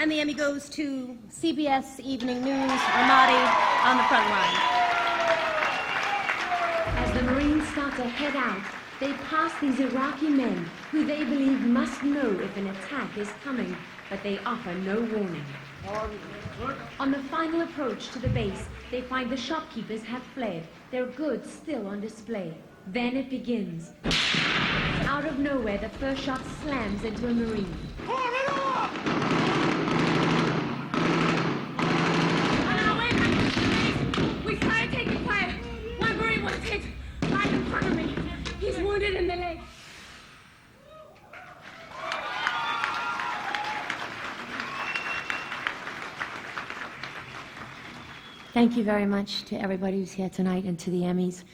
And the Emmy goes to CBS Evening News, Ramadi on the front line. As the Marines start to head out, they pass these Iraqi men who they believe must know if an attack is coming, but they offer no warning. On the final approach to the base, they find the shopkeepers have fled, their goods still on display. Then it begins. Out of nowhere, the first shot slams into a Marine. On our way back to the base, we started taking fire. One Marine was hit right in front of me. He's wounded in the leg. Thank you very much to everybody who's here tonight and to the Emmys.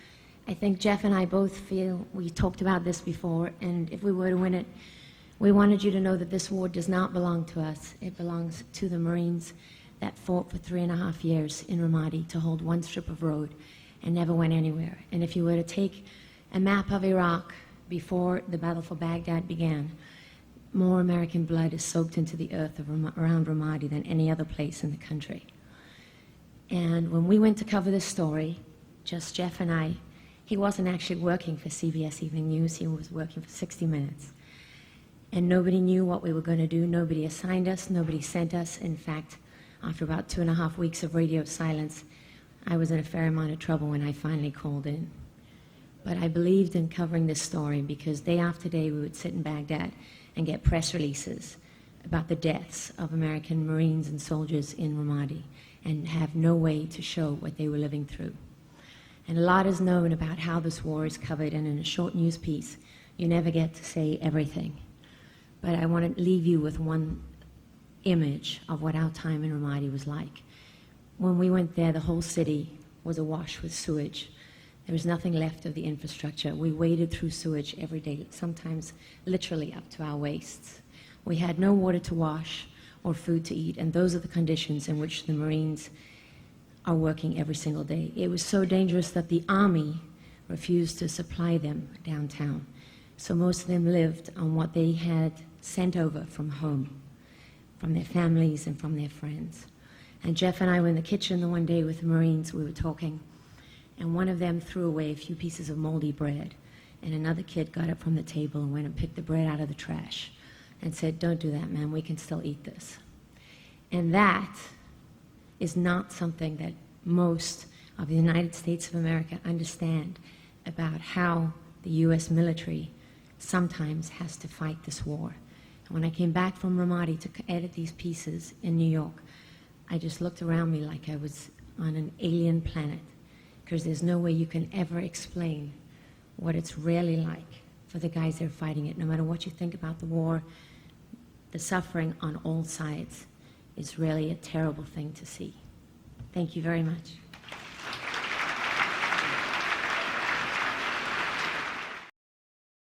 I think Jeff and I both feel, we talked about this before, and if we were to win it, we wanted you to know that this award does not belong to us. It belongs to the Marines that fought for 3.5 years in Ramadi to hold one strip of road and never went anywhere. And if you were to take a map of Iraq before the battle for Baghdad began, more American blood is soaked into the earth around Ramadi than any other place in the country. And when we went to cover this story, just Jeff and I, he wasn't actually working for CBS Evening News, he was working for 60 Minutes. And nobody knew what we were going to do, nobody assigned us, nobody sent us. In fact, after about 2.5 weeks of radio silence, I was in a fair amount of trouble when I finally called in. But I believed in covering this story because day after day we would sit in Baghdad and get press releases about the deaths of American Marines and soldiers in Ramadi, and have no way to show what they were living through. And a lot is known about how this war is covered, and in a short news piece, you never get to say everything. But I want to leave you with one image of what our time in Ramadi was like. When we went there, the whole city was awash with sewage. There was nothing left of the infrastructure. We waded through sewage every day, sometimes literally up to our waists. We had no water to wash or food to eat, and those are the conditions in which the Marines are working every single day. It was so dangerous that the Army refused to supply them downtown. So most of them lived on what they had sent over from home, from their families and from their friends. And Jeff and I were in the kitchen the one day with the Marines, we were talking, and one of them threw away a few pieces of moldy bread, and another kid got up from the table and went and picked the bread out of the trash and said, "Don't do that, man, we can still eat this." And that is not something that most of the United States of America understand about how the U.S. military sometimes has to fight this war. And when I came back from Ramadi to edit these pieces in New York, I just looked around me like I was on an alien planet, because there's no way you can ever explain what it's really like for the guys that are fighting it. No matter what you think about the war, the suffering on all sides is really a terrible thing to see. Thank you very much.